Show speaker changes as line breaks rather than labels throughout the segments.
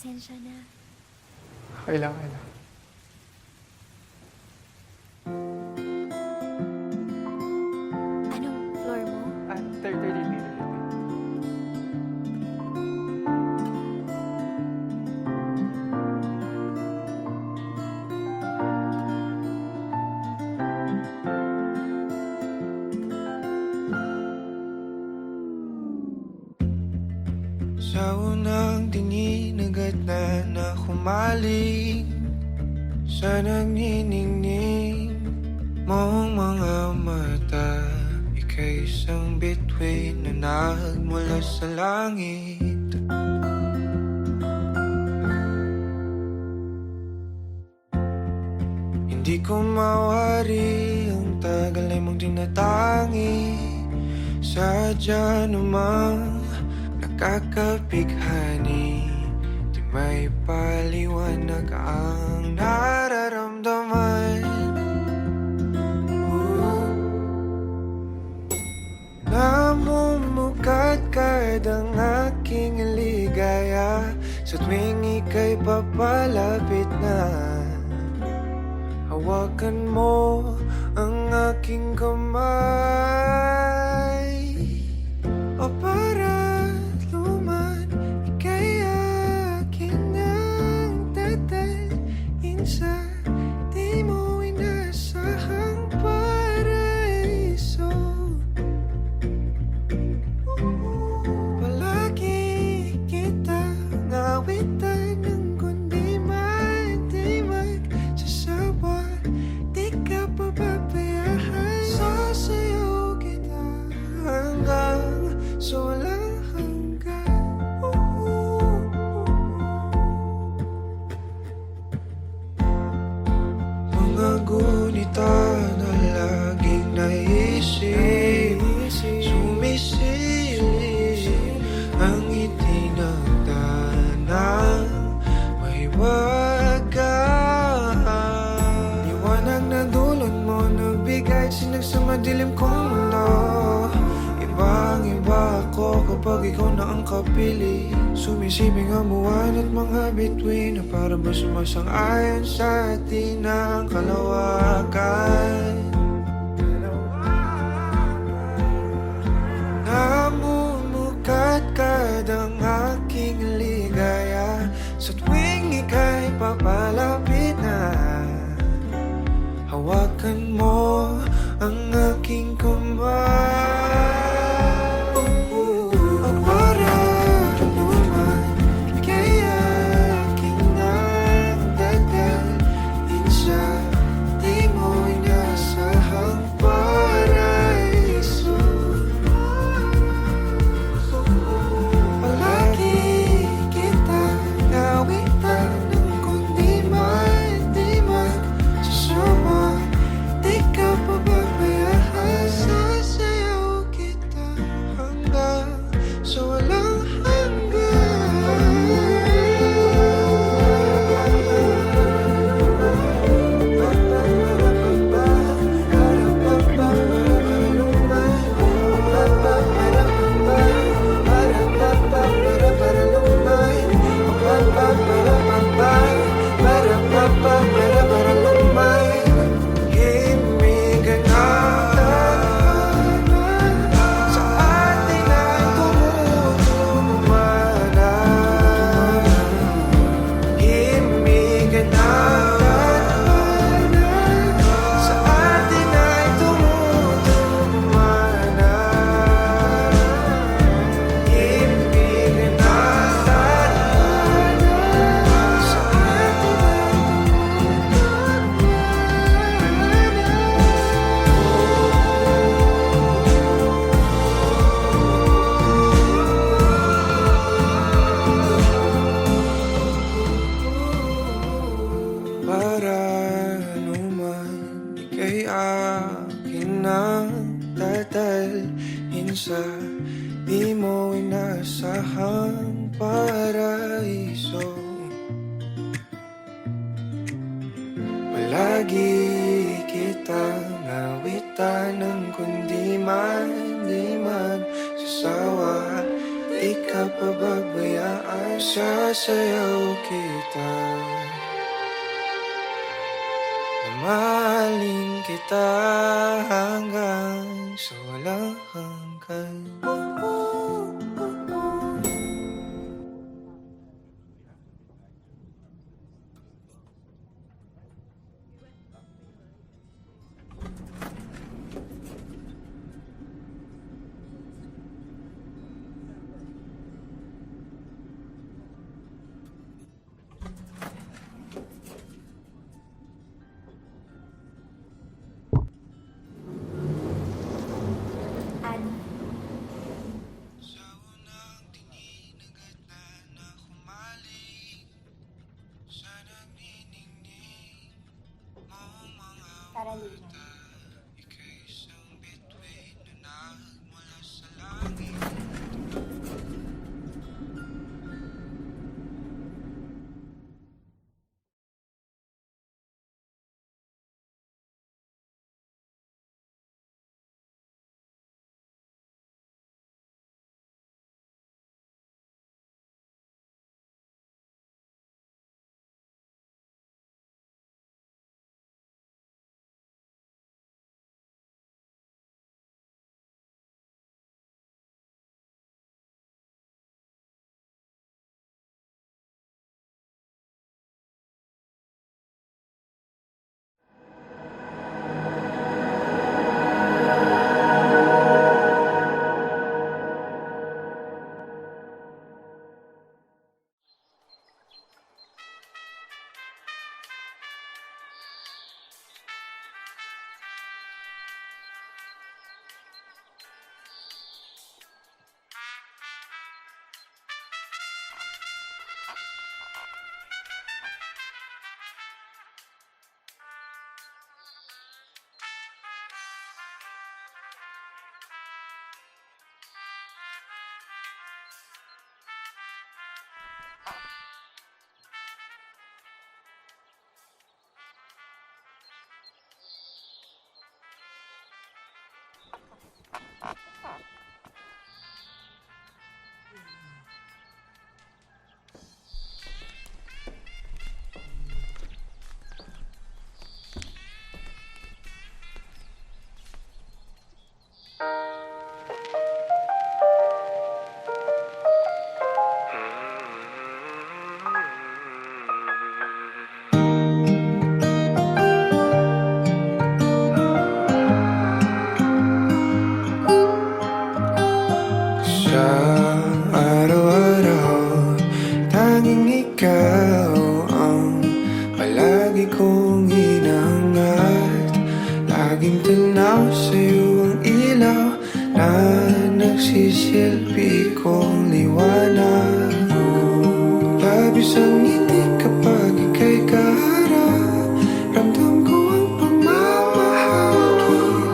Pasensya na.
Kailangan na.
Anong floor mo?
Third meter.
Sa unang tingin agad na humaling sa nagniningning mong mga mata. Ika'y isang bituin na nagmula sa langit. Hindi ko mawari ang tagal ay mong tinatangi. Sadya namang nakakapighani, di may paliwanag ang nararamdaman. Namumukadkad ang aking ligaya sa tuwing ika'y papalapit na. Hawakan mo ang aking kamay, o para luman, ika'y akin ang tatalin sa di mo inasahang paraiso. Palagi kitang awitan ng kundi man di magsasawa. Di ka pababayaan, sasayaw kita hanggang sa walang hanggan. Mga gunita na laging naisip, sumisilip ang itinagdanang mahiwagaan. Liwanag na dulot mo, nabigay sinag sa madilim kong mundo. Ibang-iba ako kapag ikaw na ang kapili. Sumisibing ang buwan at mga bituin na para ba sumasang-ayon sa atin ang kalawakan. Namumukadkad ang aking ligaya sa tuwing ika'y papalapit na. Hawakan mo ang aking kamay, o para luman, ika'y aking ang dadalhin sa di mo inasahang paraiso. Palagi kitang awitan ng kundi man di magsasawa. Di ka pababayaan, sasayaw kita hanggang sa walang himigan na sa atin ay tumumana. Himigan na sa atin ay tumumana. Himigan na sa atin ay para luman, ika'y akin ang tatalhin sa di mo inasahang paraiso. Palagi kitang awitan ng kundi man di magsasawa. Di ka pababayaan. Sasayaw kita, mahalin kita hanggang sa walang hanggan. Sa unang tingin agad na humaling sa nagniningning mong mga mata. Ika'y isang bituin na nagmula sa langit. Sa araw-araw, tanging ikaw ang palagi kong hinahangat. Laging tanaw sa'yo ang ilaw na nagsisilbi kong liwanag. Labis ang ngiti kapag ika'y kaharap. Ramdam ko ang pagmamahal,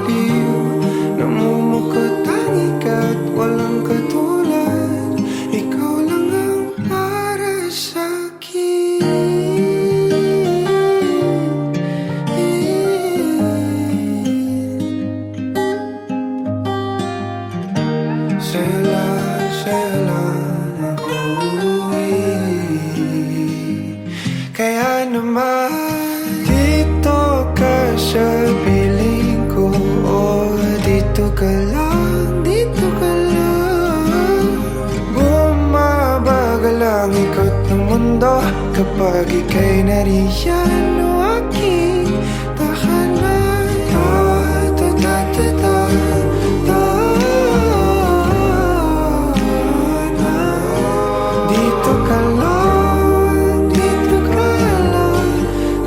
giliw. Namumukot tangi ka't walang katulad. Ikaw lang ang para sa'kin. Sa'yo lang ako kaya naman dito ka sa piling ko. Oh, dito ka lang, dito ka lang. Bumabagal ang ikot ng mundo kapag ika'y nariyan. O aking tahanan. Dito ka lang, dito ka lang,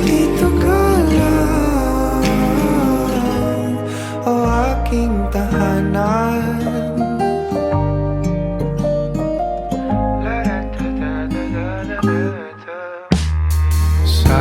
dito ka lang. O aking tahanan. Sa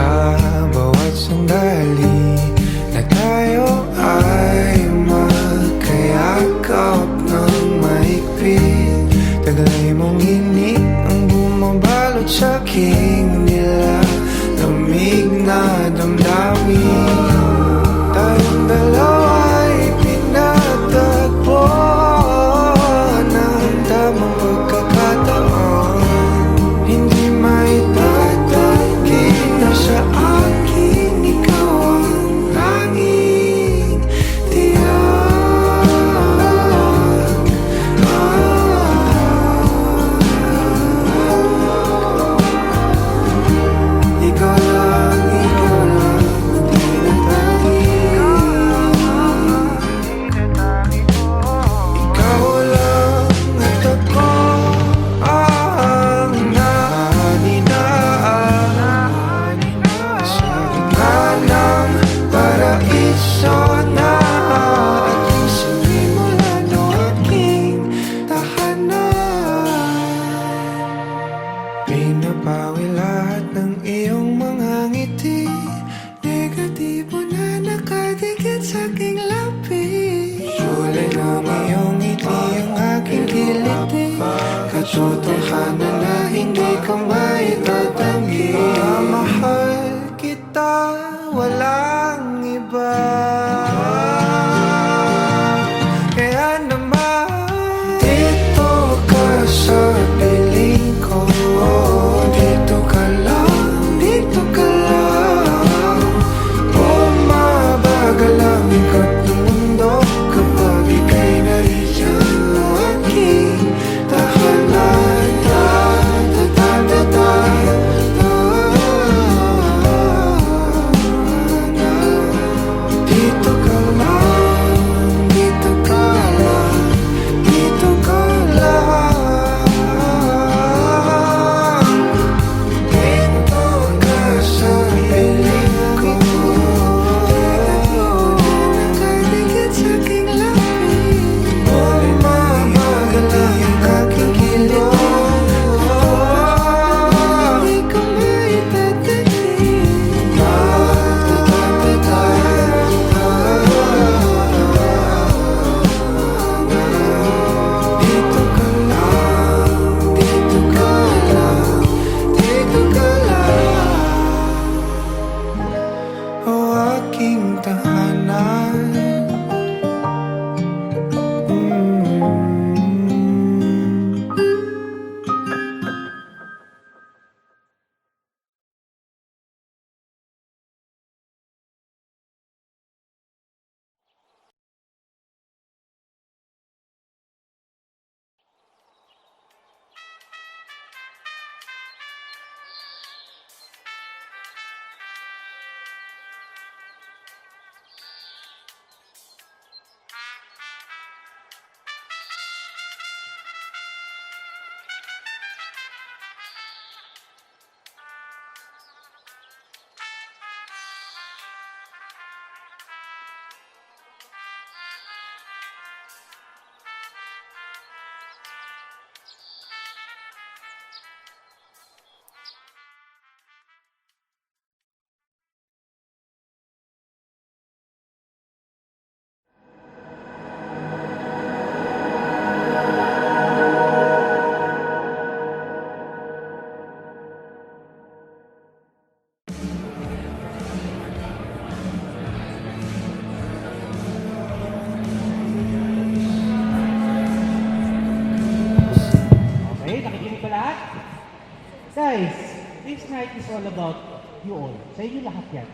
night is all about you all. Sa inyo lahat yan.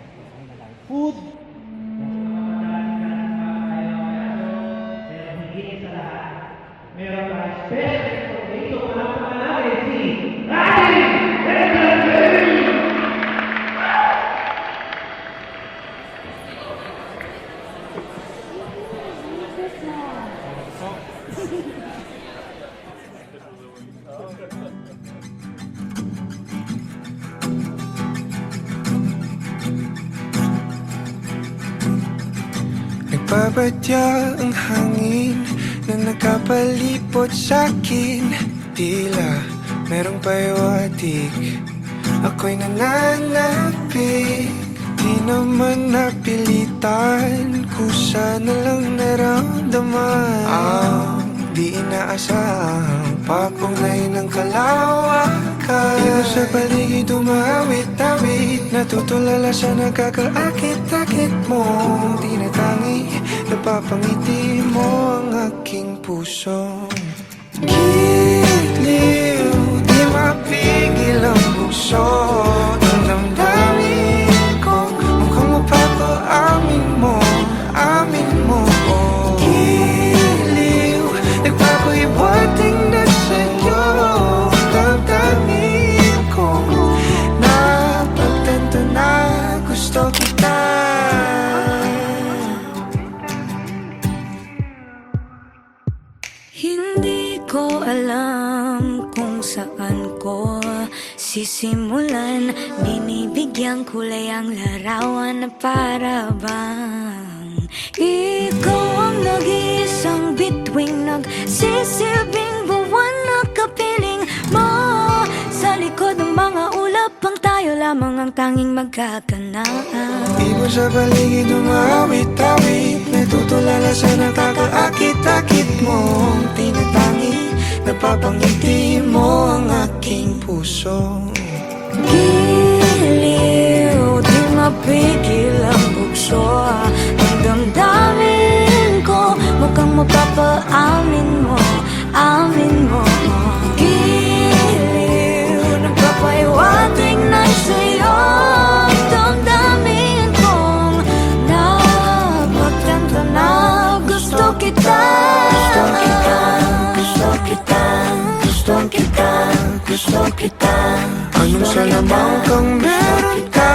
Food,
Nagpapatya ang hangin na nakapalipot sa'kin. Tila merong payawatig, ako'y nananapik. Di naman napilitan, kusa na lang naramdaman ang di inaasahang papunglay ng kalawakan. Ito sa paligid umawit-awit, natutulala sa nakakaakit-akit mo. Tinatangi, napapangiti mo ang aking puso. Giliw, di mapigil ang bukso ng damdamin ko. Mukhang mapapaamin mo, amin mo. Giliw, nagpapahiwating na sa'yo ang damdamin ko. Napagtanto na gusto kita.
Hindi ko alam kung saan ko sisimulan. Binibigyan kulay ang larawan na para bang ikaw ang nag-iisang bituing, nagsisilbing buwan na kapiling mo. Sa likod ng mga ulap, ang tayo lamang ang tanging magkakanaan.
Ibon sa paligid umawit-awit, natutulala sa nakakaakit-akit mo. Tinatangi, napapangiti mo ang aking puso.
Giliw, di mapigil ang bukso ng damdamin ko. Mukhang mapapaamin mo, amin mo. Giliw, nagpapahiwatig na sa'yo ang damdamin kong napagtanto na gusto kita. Gusto kita, gusto kita, gusto kita, gusto kita.
Anong salamang kang meron ka,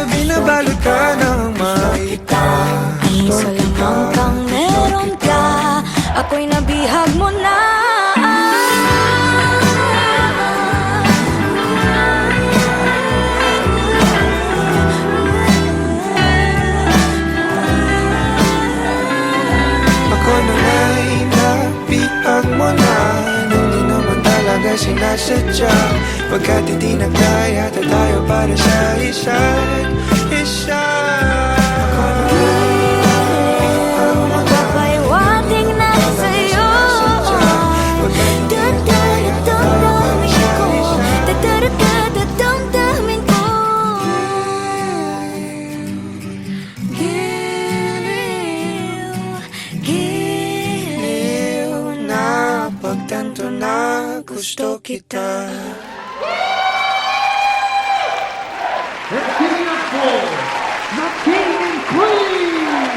binabalot ka ng makita.
Anong salamang kang meron ka, ako'y nabihag mo na.
Ako na nga'y napihag mo na, nang di naman talaga sinasadya. Pagkat itinagdaya tayo para sa isa't isa. Ako na nga'y
Magpapahiwatig na sa'yo. Dadadadamdamin ko, dadadadadamdamin ko. Giliw, giliw na
pagtanto na gusto kita.
let's give it up for the King and Queen!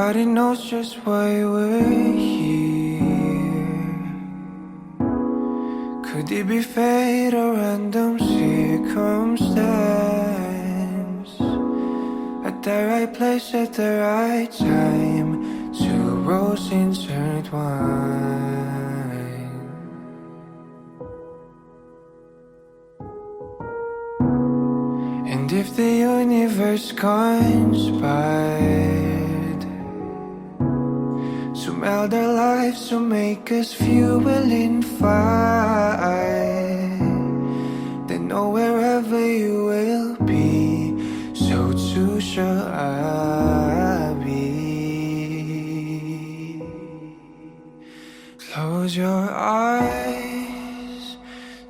Nobody knows just why we're here. Could it be fate or random circumstance? At the right place at the right time, two roads intertwine. And if the universe conspired to meld our lives to make us fuel and fire, then know wherever you will be, so too shall I be. Close your eyes,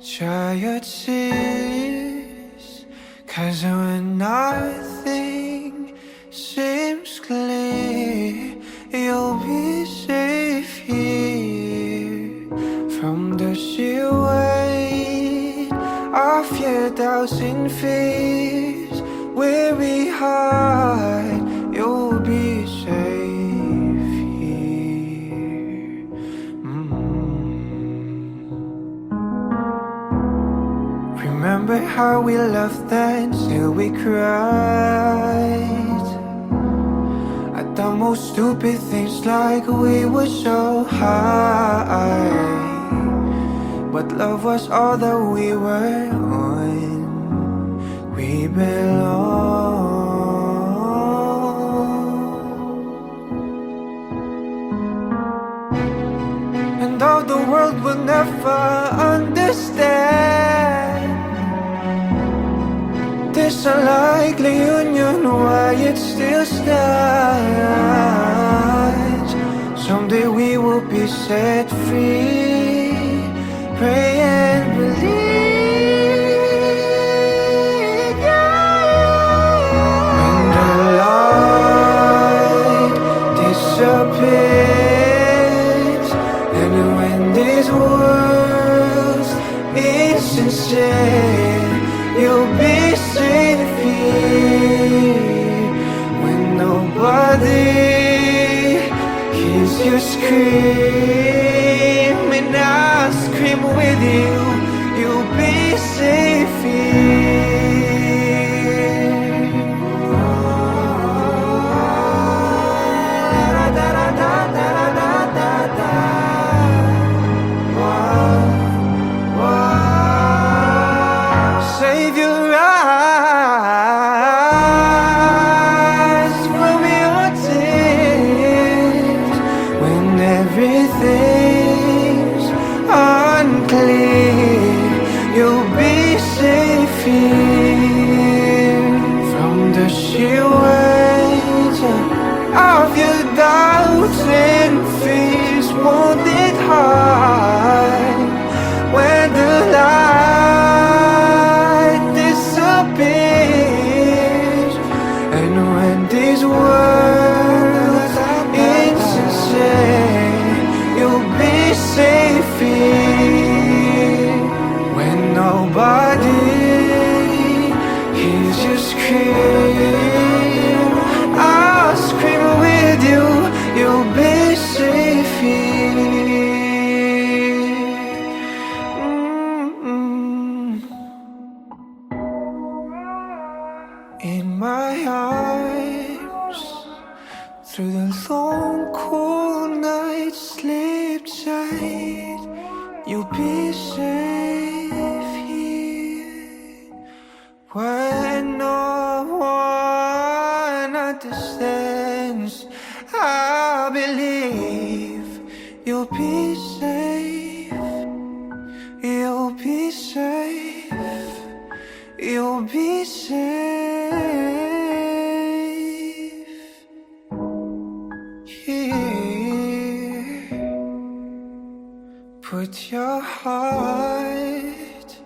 dry your tears, 'cause when nothing seems clear, you'll be safe here from the sheer weight of your doubts and fears. Weary heart, you'll be safe here. Remember how we laughed and still we cried at the most stupid things, like we were so high. But love was all that we were on. We belong. And though the world will never understand this unlikely union, why it still stands. Someday we will be set free. Pray and believe, yeah. When the light disappears, and when this world's insincere, you'll be safe here. When nobody hears you scream, and I'll scream with you, you'll be safe here. Save your eyes from your tears when everything's unclear. You'll be safe here from the sheer weight of your doubts and fears. Won't it hide when the light disappears, and when this world's insincere, you'll be safe here. When nobody hears you scream, I'll scream with you, you'll be safe here. In my arms, through the long cool night, sleep tight, you'll be safe here. When no one understands, I believe you'll be safe. You'll be safe. You'll be safe here. Put your heart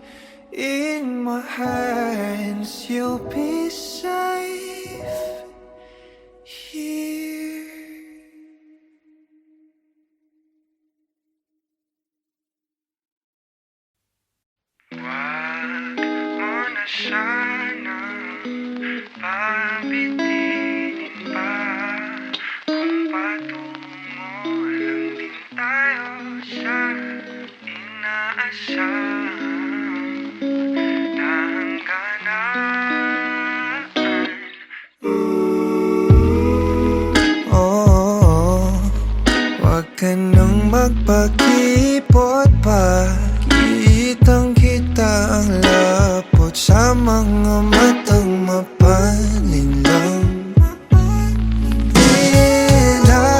in my hands. You'll be safe here. Wag mo na sana pabitinin pa kung inaasang hangganan. Oh, wag ka nang magpakipot pa. Kitang kita ang lapot sa mga matang mapalinlang. Tila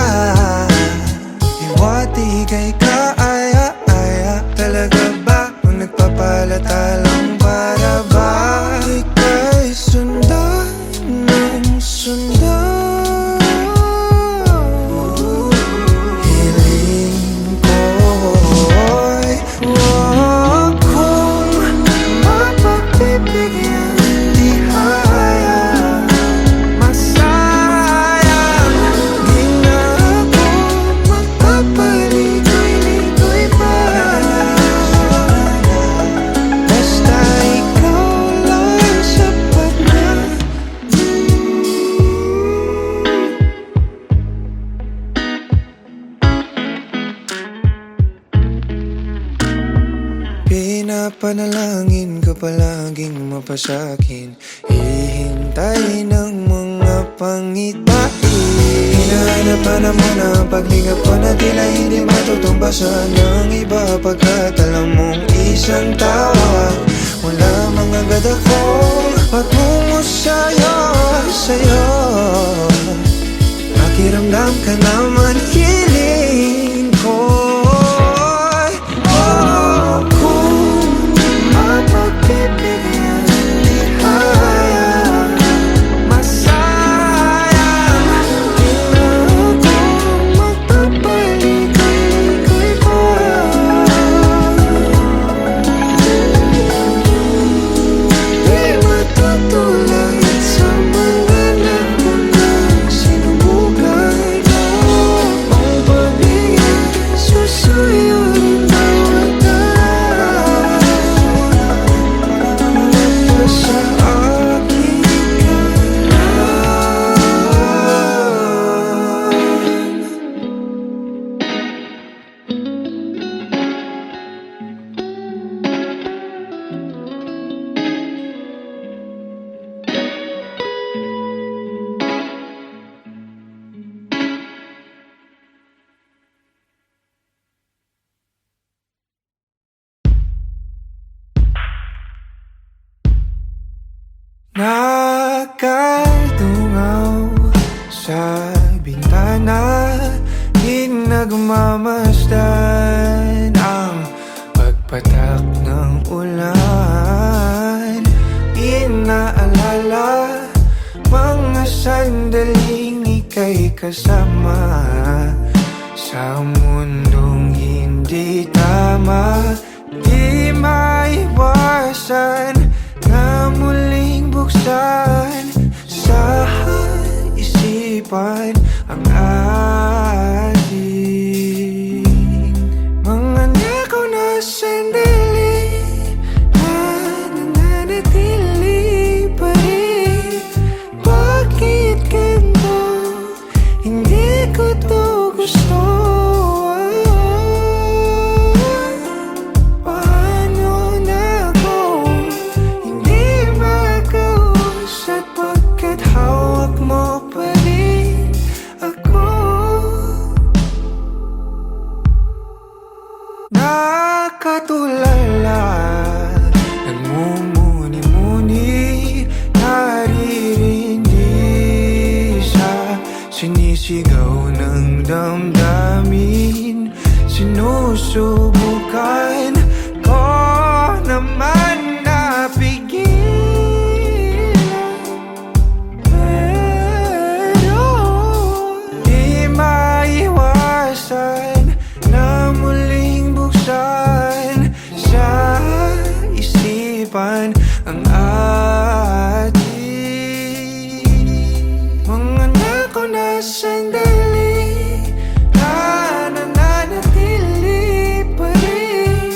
iwati kay kaaya-aya. Talaga ba kung nagpapalata lang para ba ika'y sundan ng sundan? Hiling ko'y huwag kong mapagbibigyan. Di kaya masayang. Di na ako magpapaligoy-ligoy pa. Basta ikaw lang sapat na. Pinapanalangin ko palaging mapasakin. Hihintay ng mga pangitain. Hinahanap-hanap mo na ang paglingap ko na tila hindi matutumbasan ng iba. Pagkat alam mong isang tawag wala mga agad ako patungo sa'yo, sa'yo. Pakiramdam ka naman, hiling ko. Kung mapagbibigyan, di kaya masayang. Di na ako magpapaligoy-ligoy pa. Di matutulad sa mga naunang sinubukan ko. Ang pag-ibig susuyo rin bawat araw. Sa akin ka lang. Nakatungaw sa bintana, di nagmamasdan ang pagpatak ng ulan. Inaalala mga sandaling ika'y kasama sa mundong hindi tama. Di maiwasan na muling buksan sa isipan ang ating mga nakaw na sandali na nananatili pa rin. Bakit ganito? Hindi ko to gusto. Paano na ako hindi makausad pagkat hawak mo pa rin ako? Nakatulala, nagmumuni-muni, naririndi sa sinisigaw ng damdamin. Sinusubukan ko naman na pigilan, pero di maiwasan na muling buksan sa isipan ang ating mga nakaw na sandali na nananatili pa rin.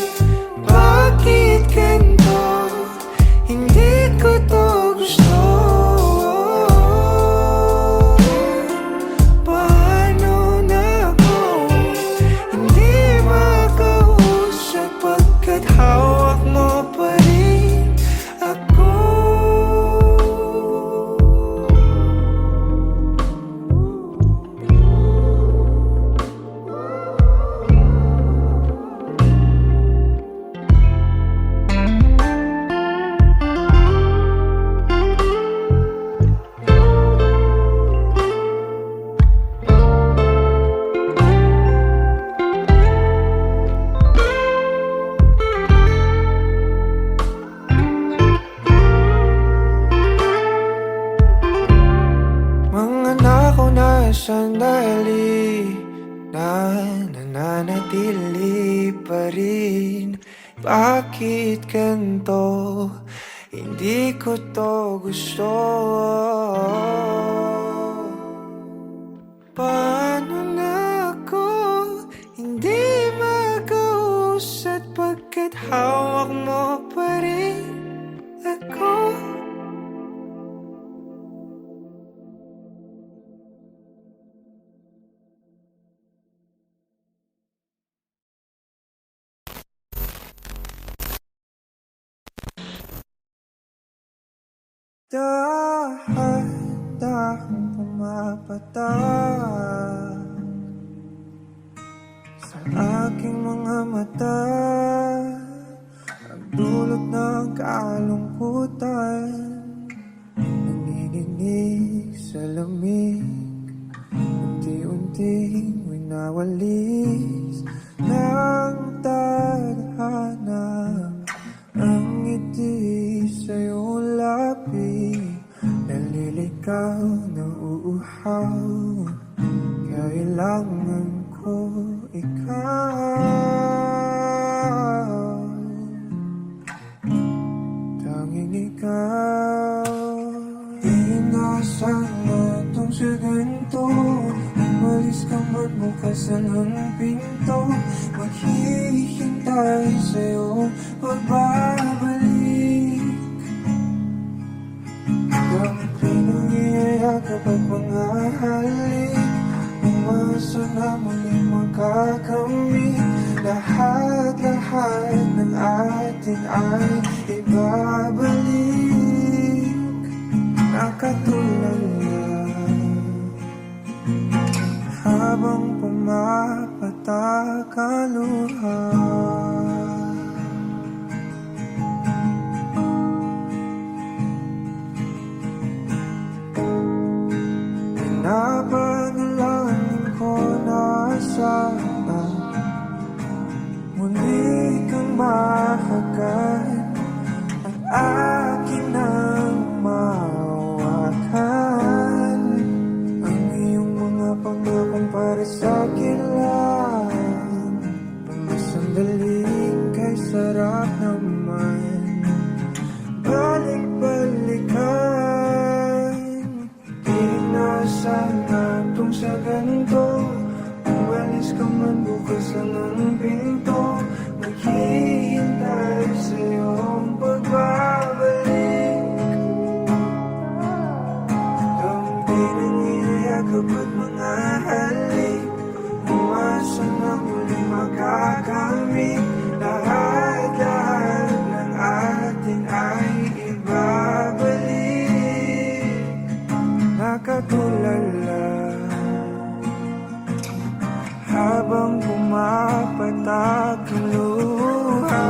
pa rin? Bakit ganito? Hindi ko to gusto. Paano na ako hindi mag-uusad pagkat hawak mo pa rin ako? Dahan-dahang pumapatak sa aking mga mata, ang dulot ng kalungkutan, nanginginig sa lamig, unti-unting winawalis ng tadhana. Ang ngiti sa'yo lapi, naliligaw na uuhaw. Kailangan ko ikaw, tanging ikaw. Inaasahan na itong sa ganito, umalis ka man bukas ang pinto. Maghihintay sa'yo pagbabalik. Ang pinangiyayakap at mga halik, umasa na muling makakamit. Lahat-lahat ng atin ay ibabalik. Nakatulala habang pumapatak ang luha. Pinapanalangin ko na sana muli kang mahagan at akin nang mahawakan. Ang iyong mga pangakong para sa'kin lang, mga sandaling kay sarap naman balik-balikan. Sana itong sa ganito, umalis ka man bukas lang ang pinto. Maghihintay sa'yo ang pagbabalik. Ang pinangiyayakap at mga halik, umasa na muli makakamit. Lahat-lahat ng atin ay ibabalik. Nakatulala habang pumapatak ang luha.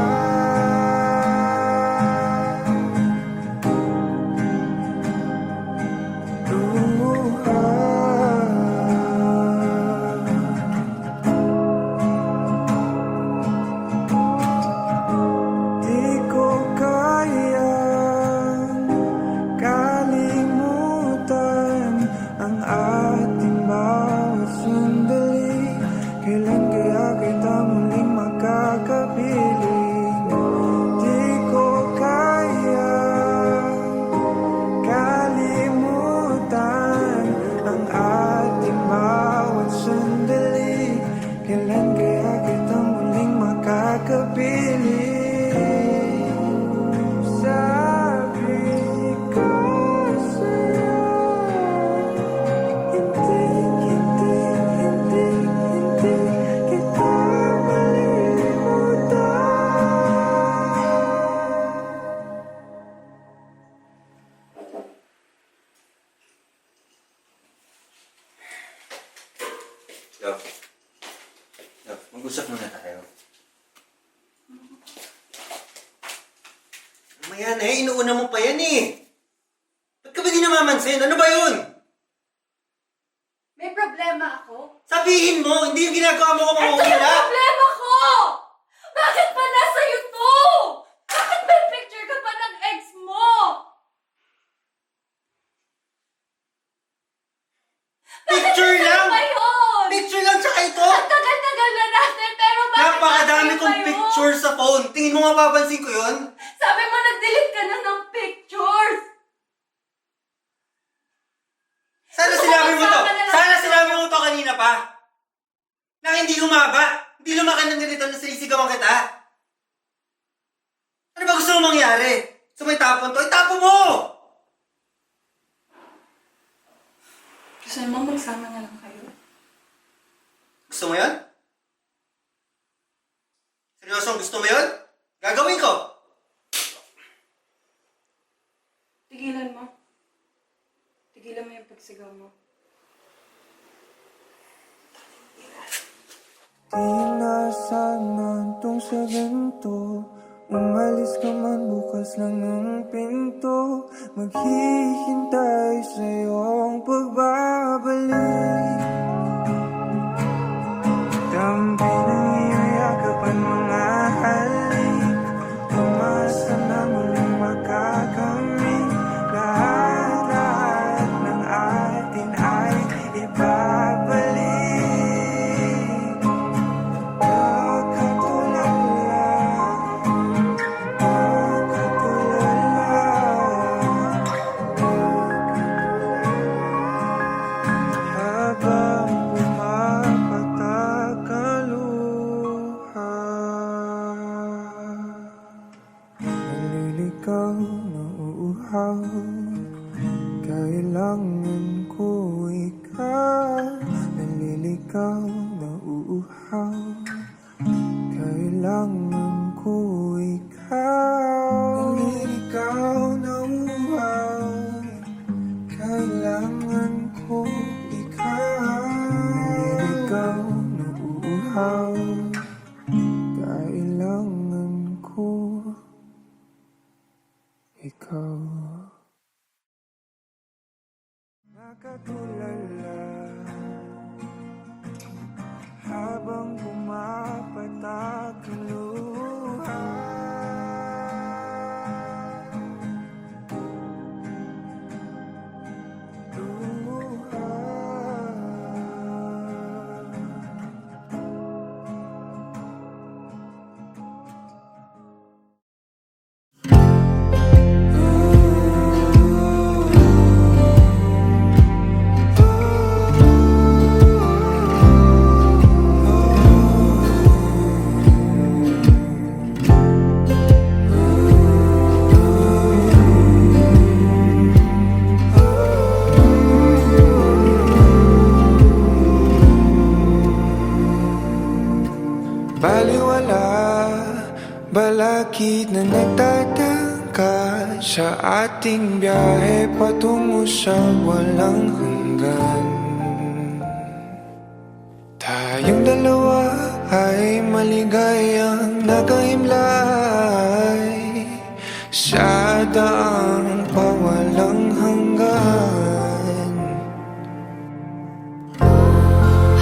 Luha. Di ko kayang kalimutan ang ating bawat sandali. Kailan kaya kita muling makakapiling? Di ko kaya kalimutan ang ating bawat sandali. Kailan kaya kita muling makakapiling? Sabi ko sa'yo, hindi kita
Love. Love, mag-usap muna tayo. Mamaya na eh, inuuna mo pa yan eh. Ba't ka ba di namamansin? Ano ba yun?
May problema ako?
Sabihin mo, hindi yung ginagawa mo ko
Ito yung
mangungula.
problema ko! Bakit pa nasa to? Bakit may picture ka pa ng ex mo?
Picture lang!
Ba yun?
Picture lang tsaka ito!
Ang tagal-tagal na natin, pero bakit
Napakadami
pa
kong
yun?
picture sa phone. Tingin mo mapapansin ko yun?
Sabi mo nag-delete ka na ng pictures!
Sana sinabi mo to! Sana sinabi mo to kanina pa! Na hindi humaba! Hindi lumaki ng ganito na sinisigawan kita! Ano ba gusto mo mangyari? So may tapon to? Itapon mo!
Gusto mo magsama na lang kayo?
Gusto mo yun? Seryosong gusto mo yun? Gagawin ko!
Tigilan mo. Tigilan mo yung pagsigaw mo.
Di na sana itong sa ganito. Umalis ka man bukas lang ng pinto. Maghihintay sa iyong pagbabalik. Dampi ng iyong yakapan mga halik. Umasa na muling makakamit. Lahat ng atin ay ibabalik. Kailangan ko ikaw. Naliligaw na uuhaw. Kailangan ko ikaw. Naliligaw na uuhaw. Kailangan ko ikaw. Naliligaw na uuhaw. Kailangan ko ikaw. Nakatulala habang pumapatak ang luha. Baliwala, balakid na nagtatangka sa ating biyahe patungo sa walang hanggan. Tayong dalawa ay maligayang nakaimlay sa daang pawalang hanggan.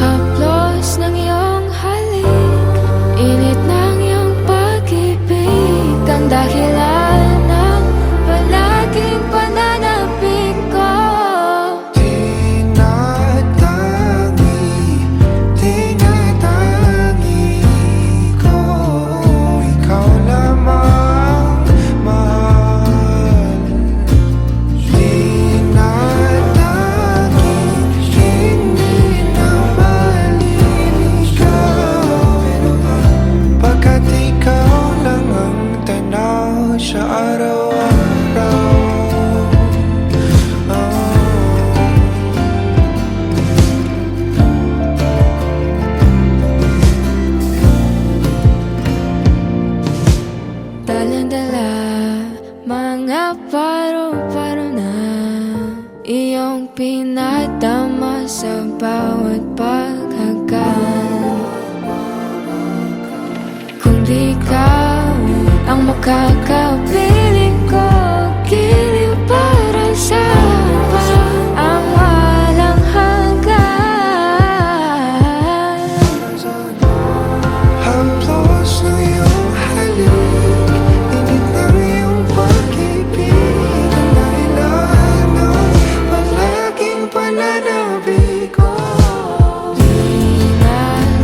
Haplos ng iyong halik, init ng iyong pag-ibig, ang dahilan ng palaging pananabik ko.
Tinatangi ko, ikaw lamang mahal. Tinatangi, hindi na maliligaw. Pagkat ikaw lang ang tanaw sa araw-araw.
Dalang-dala, mga paro-paro na iyong pinadama sa bawat paghagan. Kung di ikaw ang makakapiling ko, giliw para sa ang walang hanggan.
Haplos ng iyong halik, init ng iyong pag-ibig, ang dahilan ng palaging pananabik ko.
Tinatagi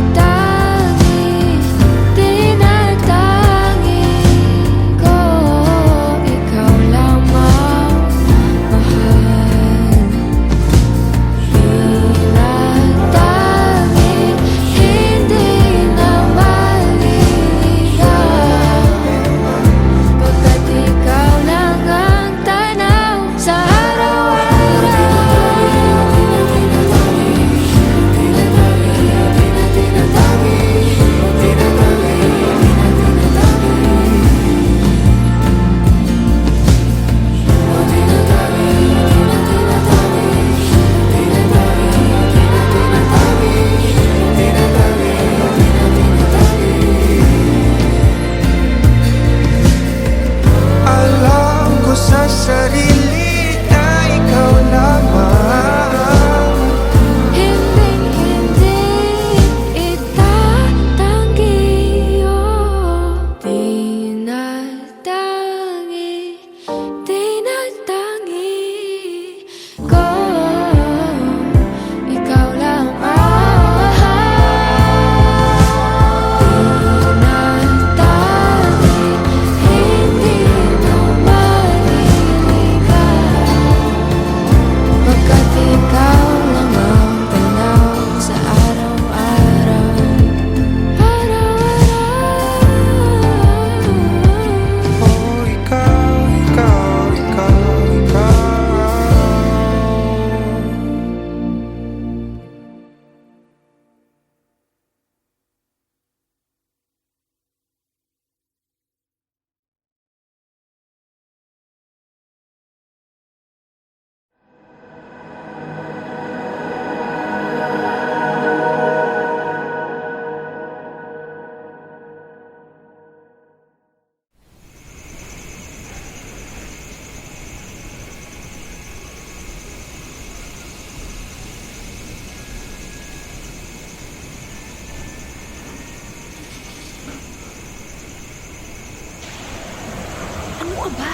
ba?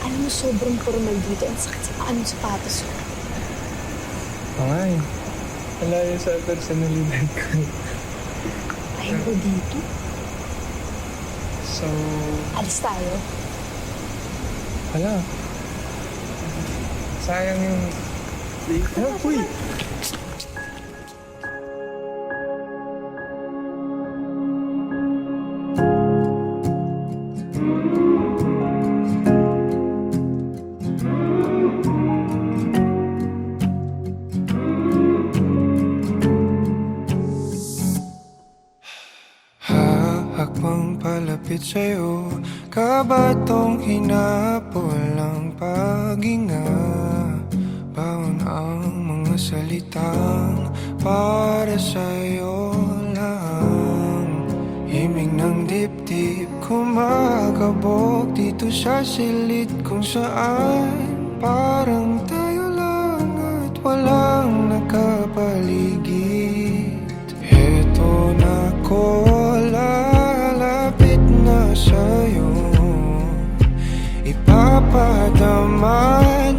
Alam mo, sobrang formal dito. Ang sakit sa paa ng sapatos ko.
Ay, malayo sa personalidad ko.
Ayaw ko dito.
So,
Alis tayo.
wala. Sayang yung... Ano, uy!
Hakbang palapit sa'yo, kabatong hinapol ang paghinga. Baon ang mga salitang para sa'yo lang. Himig ng dibdib kumakabog dito sa silid kung saan parang tayo lang at walang nakapaligid. Heto na ko, lalapit na sa'yo, ipapadama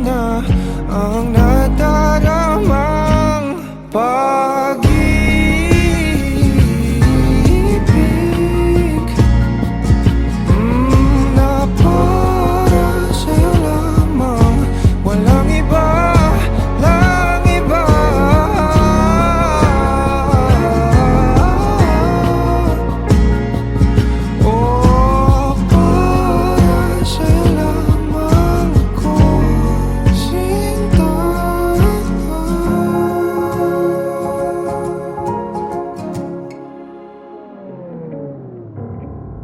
na ang nadaramang pag-ibig na para sa'yo lamang, walang iba, lang iba. Oh, para sa'yo lamang ako sinta.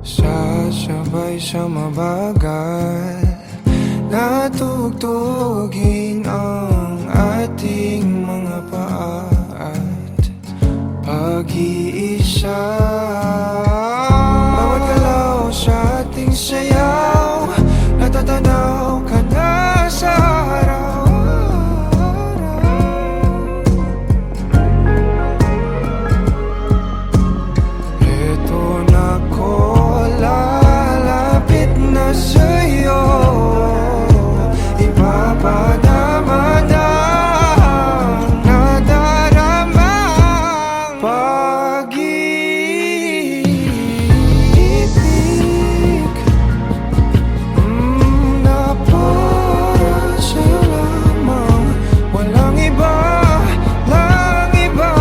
Sasabay sa mabagal na tugtugin ang ating mga paa at pag-iisa. Bawat galaw sa ating sayaw, natatanaw ka na sa araw-araw. Eto na ko, lalapit na sa'yo, ipapadama na ang nadaramang pag-ibig na para sa'yo lamang, walang iba, lang iba.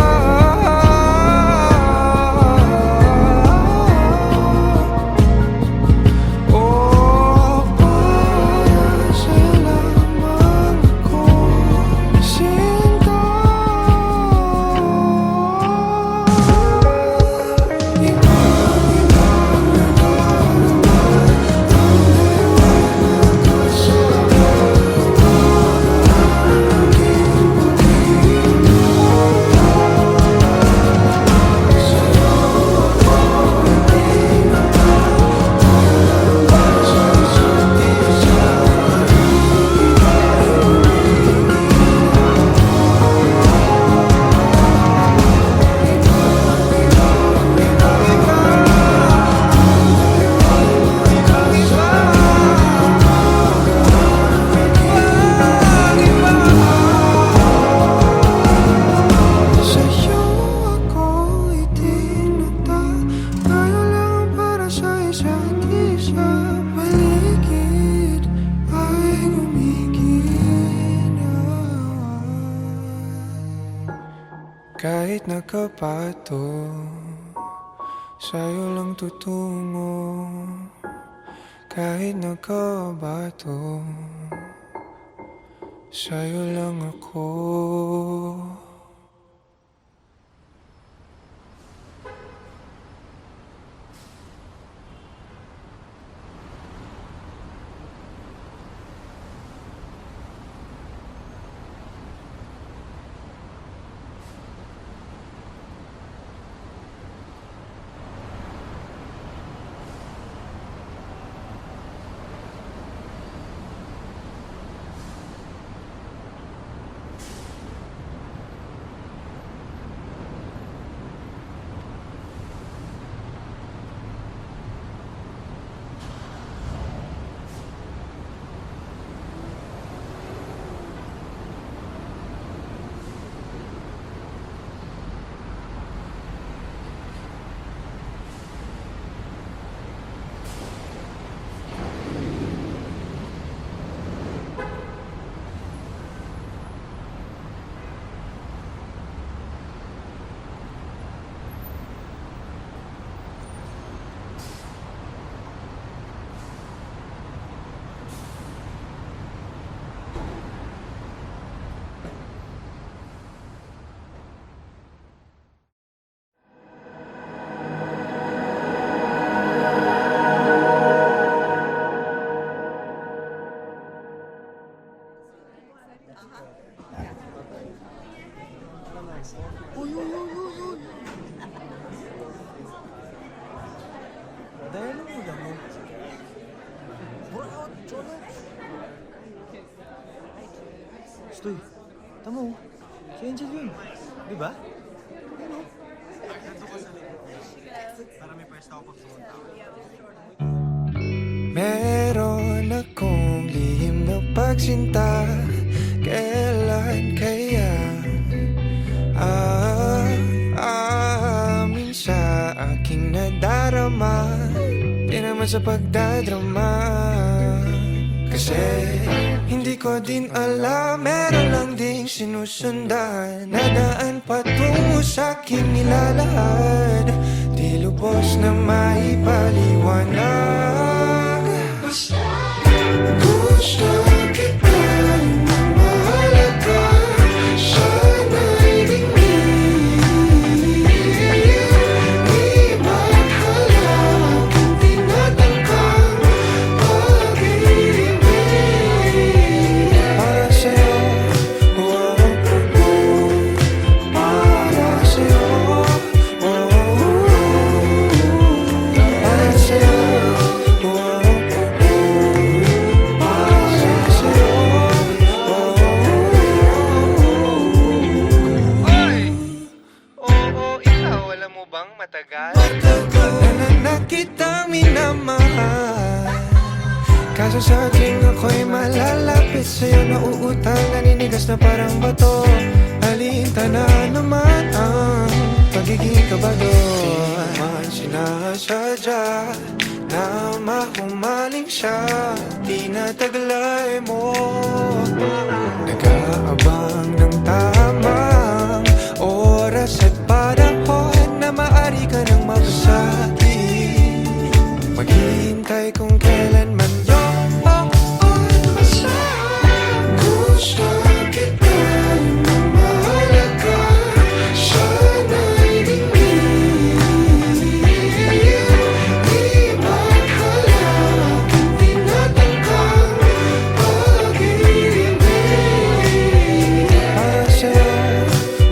Oh, para sa'yo lamang ako sinta. Sa'yo ako itinata, tayo lang para sa isa't isa. Paligid ay gumigil. Kahit nakapato, sa'yo lang tutungo. Kahit nakabato, sa'yo lang ako.
gusto eh. Tama oh. Si Angel yun. Di ba?
Meron akong lihim na pagsinta. Kailan kaya aamin sa aking nadarama? Di naman sa pagdadrama. Kasi hindi ko din alam, meron lang ding sinusundan na daan patungo sa aking nilalahad. Di lubos na maipaliwanag. Gusto kita na mahalaga. Sana'y dingin. Di maghalag ang tinatangkang pag-ibig. Para sa'yo, oh, oh. Para sa'yo, oh, oh. Para sa'yo, oh, oh. Matagal na kitang minamahal. Kaso sa ating ako'y malalapit sa'yo, nauutang, naninigas na parang bato. Alinta na naman ang pagiging kabado. Di man sinasadya na mahumaling siya, tinataglay mo. Nag-aabang ng tamang oras at panahon na maaari ka nang mabasagin. Maghihintay kung kailanman yun masaya. Gusto kita na mahalaga. Sana'y dingin. Di maghalag ang tinatangkang pag-ibig. Para sa'yo,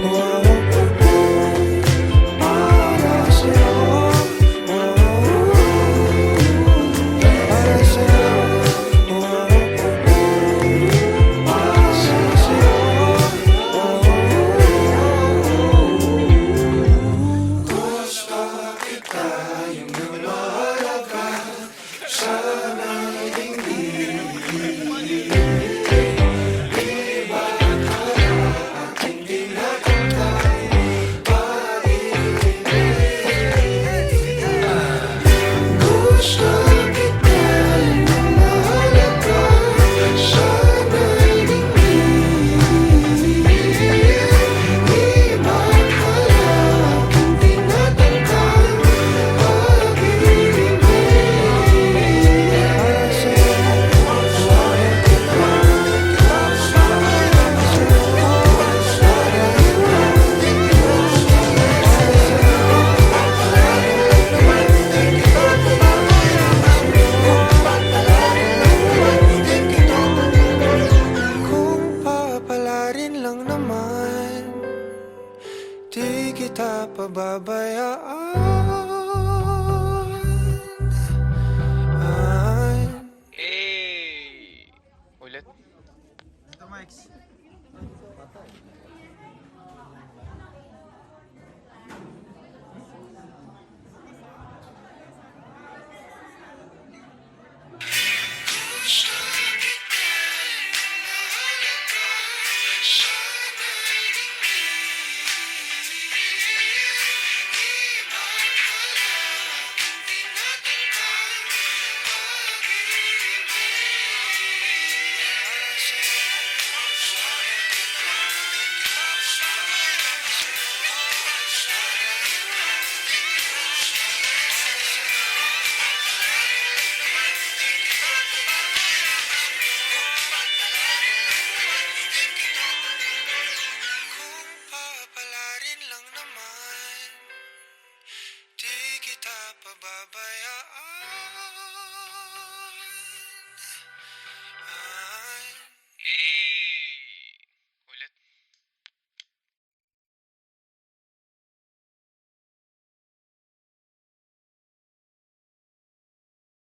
oh, para sa'yo, oh, para sa'yo, oh, para sa'yo, gusto kita yung namahalaga. Sana'y dingin. Gusto kita na mahalaga. Sana'y dingin. Di maghalag ang tinatangkang pag-ibig. Para sa'yo, kung papalarin lang naman, di kita pababayaan. Ulit.
Ito, Mike's. Kung papalarin lang naman, di kita pababayaan.